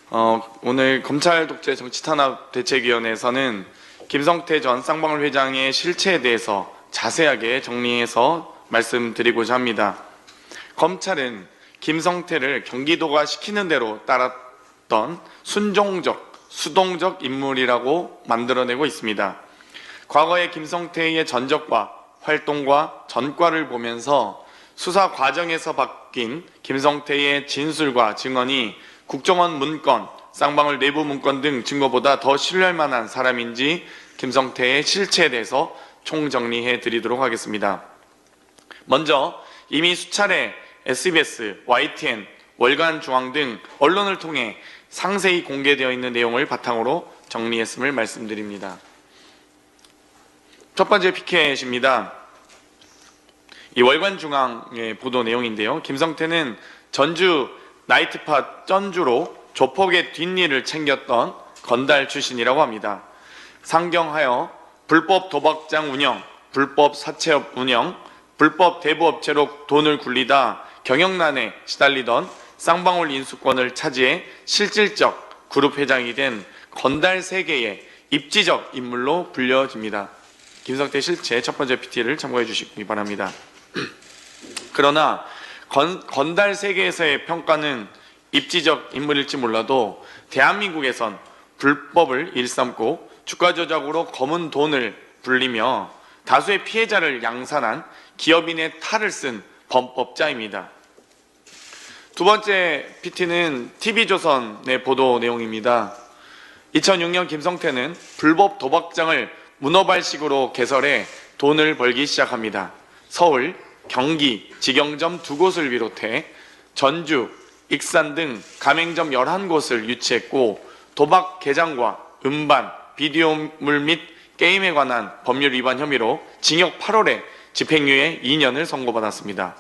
오늘 검찰 독재 정치탄압 대책위원회에서는 김성태 전 쌍방울 회장의 실체에 대해서 자세하게 정리해서 말씀드리고자 합니다. 검찰은 김성태를 경기도가 시키는 대로 따랐던 순종적, 수동적 인물이라고 만들어내고 있습니다. 과거의 김성태의 전적과 활동과 전과를 보면서 수사 과정에서 바뀐 김성태의 진술과 증언이 국정원 문건, 쌍방울 내부 문건 등 증거보다 더 신뢰할 만한 사람인지 김성태의 실체에 대해서 총정리해 드리도록 하겠습니다. 먼저 이미 수차례 SBS, YTN, 월간중앙 등 언론을 통해 상세히 공개되어 있는 내용을 바탕으로 정리했음을 말씀드립니다. 첫 번째 피켓입니다. 이 월간중앙의 보도 내용인데요. 김성태는 전주 나이트팟 전주로 조폭의 뒷일을 챙겼던 건달 출신이라고 합니다. 상경하여 불법 도박장 운영, 불법 사채업 운영, 불법 대부업체로 돈을 굴리다 경영난에 시달리던 쌍방울 인수권을 차지해 실질적 그룹 회장이 된 건달 세계의 입지적 인물로 불려집니다. 김성태 실체 첫 번째 PT를 참고해 주시기 바랍니다. 그러나 건달 세계에서의 평가는 입지적 인물일지 몰라도 대한민국에선 불법을 일삼고 주가 조작으로 검은 돈을 불리며 다수의 피해자를 양산한 기업인의 탈을 쓴 범법자입니다. 두 번째 PT는 TV조선의 보도 내용입니다. 2006년 김성태는 불법 도박장을 문어발식으로 개설해 돈을 벌기 시작합니다. 서울, 경기, 직영점 2곳을 비롯해 전주, 익산 등 가맹점 11곳을 유치했고 도박 개장과 음반, 비디오물 및 게임에 관한 법률 위반 혐의로 징역 8월에 집행유예 2년을 선고받았습니다.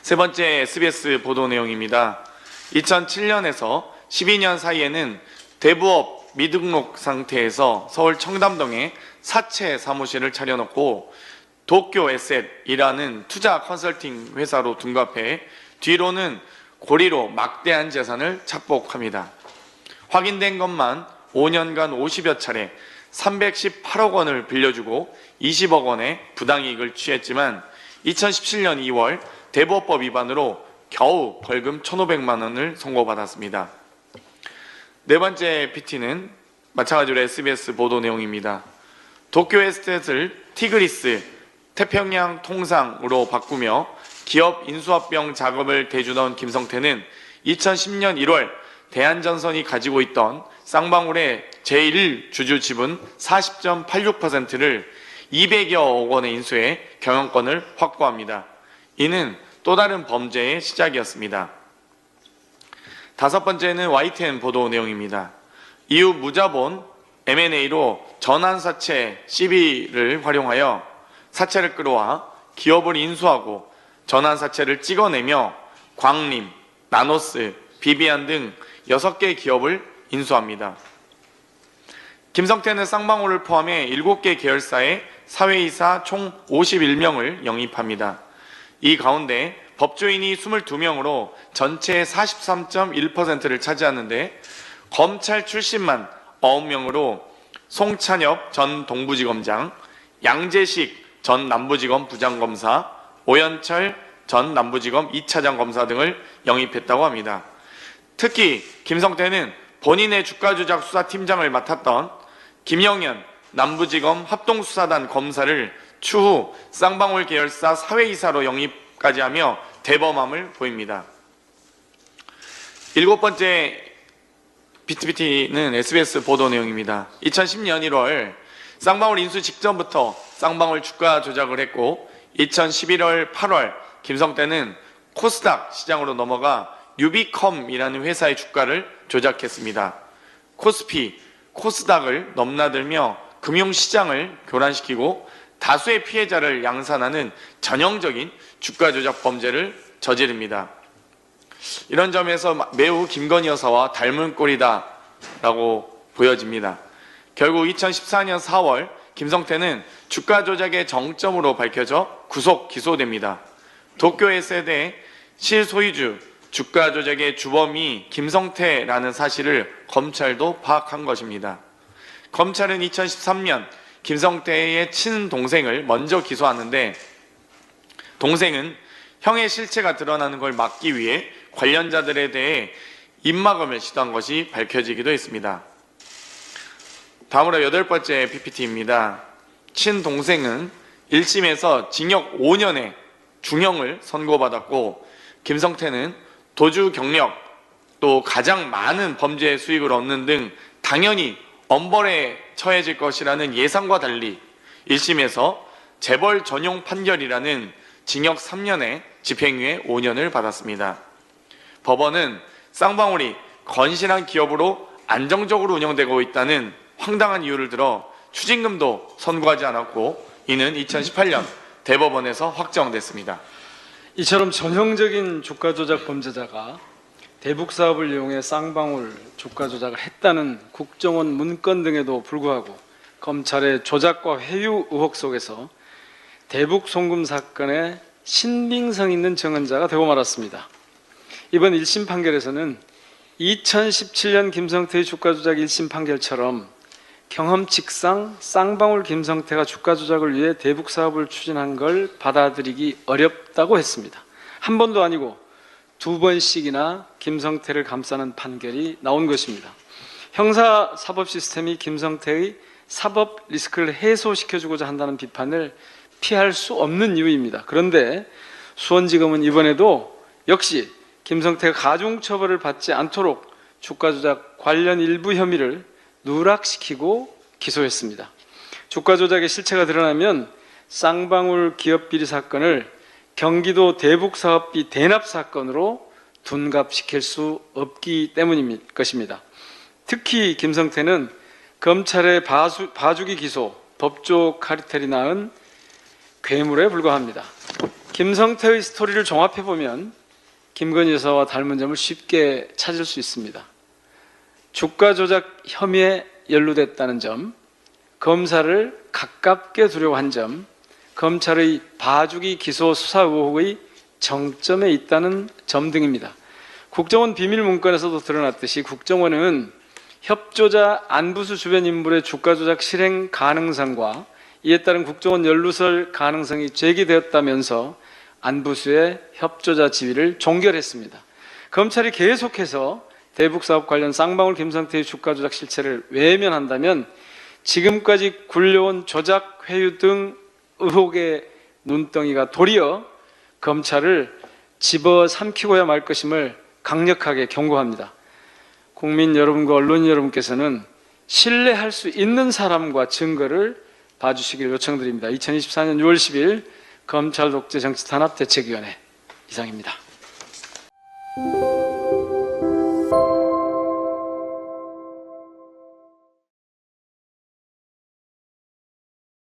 세 번째 SBS 보도 내용입니다. 2007년에서 12년 사이에는 대부업 미등록 상태에서 서울 청담동에 사채 사무실을 차려놓고 도쿄에셋이라는 투자 컨설팅 회사로 둔갑해 뒤로는 고리로 막대한 재산을 착복합니다. 확인된 것만 5년간 50여 차례 318억 원을 빌려주고 20억 원의 부당이익을 취했지만 2017년 2월 대부업법 위반으로 겨우 벌금 1,500만 원을 선고받았습니다. 네 번째 PT는 마찬가지로 SBS 보도 내용입니다. 도쿄에스tet을 티그리스, 태평양 통상으로 바꾸며 기업 인수합병 작업을 대주던 김성태는 2010년 1월 대한전선이 가지고 있던 쌍방울의 제1주주 지분 40.86%를 200여억 원에 인수해 경영권을 확보합니다. 이는 또 다른 범죄의 시작이었습니다. 다섯 번째는 YTN 보도 내용입니다. 이후 무자본 M&A로 전환사채 CB를 활용하여 사채를 끌어와 기업을 인수하고 전환사채를 찍어내며 광림, 나노스, 비비안 등 6개 기업을 인수합니다. 김성태는 쌍방울을 포함해 7개 계열사의 사회이사 총 51명을 영입합니다. 이 가운데 법조인이 22명으로 전체의 43.1%를 차지하는데 검찰 출신만 9명으로 송찬엽 전 동부지검장, 양재식 전 남부지검 부장검사, 오연철 전 남부지검 2차장 검사 등을 영입했다고 합니다. 특히 김성태는 본인의 주가조작 수사팀장을 맡았던 김영현 남부지검 합동수사단 검사를 추후 쌍방울 계열사 사회이사로 영입까지 하며 대범함을 보입니다. 일곱 번째 PT는 SBS 보도 내용입니다. 2010년 1월 쌍방울 인수 직전부터 쌍방울 주가 조작을 했고 2011월 8월 김성태는 코스닥 시장으로 넘어가 유비컴이라는 회사의 주가를 조작했습니다. 코스피, 코스닥을 넘나들며 금융시장을 교란시키고 다수의 피해자를 양산하는 전형적인 주가 조작 범죄를 저지릅니다. 이런 점에서 매우 김건희 여사와 닮은 꼴이다라고 보여집니다. 결국 2014년 4월 김성태는 주가 조작의 정점으로 밝혀져 구속 기소됩니다. 도쿄에셋의 실소유주 주가 조작의 주범이 김성태라는 사실을 검찰도 파악한 것입니다. 검찰은 2013년 김성태의 친동생을 먼저 기소하는데 동생은 형의 실체가 드러나는 걸 막기 위해 관련자들에 대해 입막음을 시도한 것이 밝혀지기도 했습니다. 다음으로 8번째 PPT입니다. 친동생은 1심에서 징역 5년의 중형을 선고받았고 김성태는 도주 경력 또 가장 많은 범죄 수익을 얻는 등 당연히 엄벌에 처해질 것이라는 예상과 달리 1심에서 재벌 전용 판결이라는 징역 3년에 집행유예 5년을 받았습니다. 법원은 쌍방울이 건실한 기업으로 안정적으로 운영되고 있다는 황당한 이유를 들어 추징금도 선고하지 않았고 이는 2018년 대법원에서 확정됐습니다. 이처럼 전형적인 주가 조작 범죄자가 대북 사업을 이용해 쌍방울 주가 조작을 했다는 국정원 문건 등에도 불구하고 검찰의 조작과 회유 의혹 속에서 대북 송금 사건의 신빙성 있는 증언자가 되고 말았습니다. 이번 1심 판결에서는 2017년 김성태의 주가 조작 1심 판결처럼 경험칙상 쌍방울 김성태가 주가 조작을 위해 대북 사업을 추진한 걸 받아들이기 어렵다고 했습니다. 한 번도 아니고 2번씩이나 김성태를 감싸는 판결이 나온 것입니다. 형사 사법 시스템이 김성태의 사법 리스크를 해소시켜주고자 한다는 비판을 피할 수 없는 이유입니다. 그런데 수원지검은 이번에도 역시 김성태가 가중처벌을 받지 않도록 주가 조작 관련 일부 혐의를 누락시키고 기소했습니다. 주가 조작의 실체가 드러나면 쌍방울 기업비리 사건을 경기도 대북사업비 대납 사건으로 둔갑시킬 수 없기 때문일 것입니다. 특히 김성태는 검찰의 봐주기 기소, 법조 카르텔이 낳은 괴물에 불과합니다. 김성태의 스토리를 종합해보면 김건희 여사와 닮은 점을 쉽게 찾을 수 있습니다. 주가 조작 혐의에 연루됐다는 점, 검사를 가깝게 두려워한 점, 검찰의 봐주기 기소 수사 의혹의 정점에 있다는 점 등입니다. 국정원 비밀 문건에서도 드러났듯이 국정원은 협조자 안부수 주변 인물의 주가 조작 실행 가능성과 이에 따른 국정원 연루설 가능성이 제기되었다면서 안부수의 협조자 지위를 종결했습니다. 검찰이 계속해서 대북사업 관련 쌍방울 김성태의 주가 조작 실체를 외면한다면 지금까지 굴려온 조작, 회유 등 의혹의 눈덩이가 도리어 검찰을 집어삼키고야 말 것임을 강력하게 경고합니다. 국민 여러분과 언론인 여러분께서는 신뢰할 수 있는 사람과 증거를 봐주시길 요청드립니다. 2024년 6월 10일 검찰 독재 정치 탄압 대책위원회 이상입니다.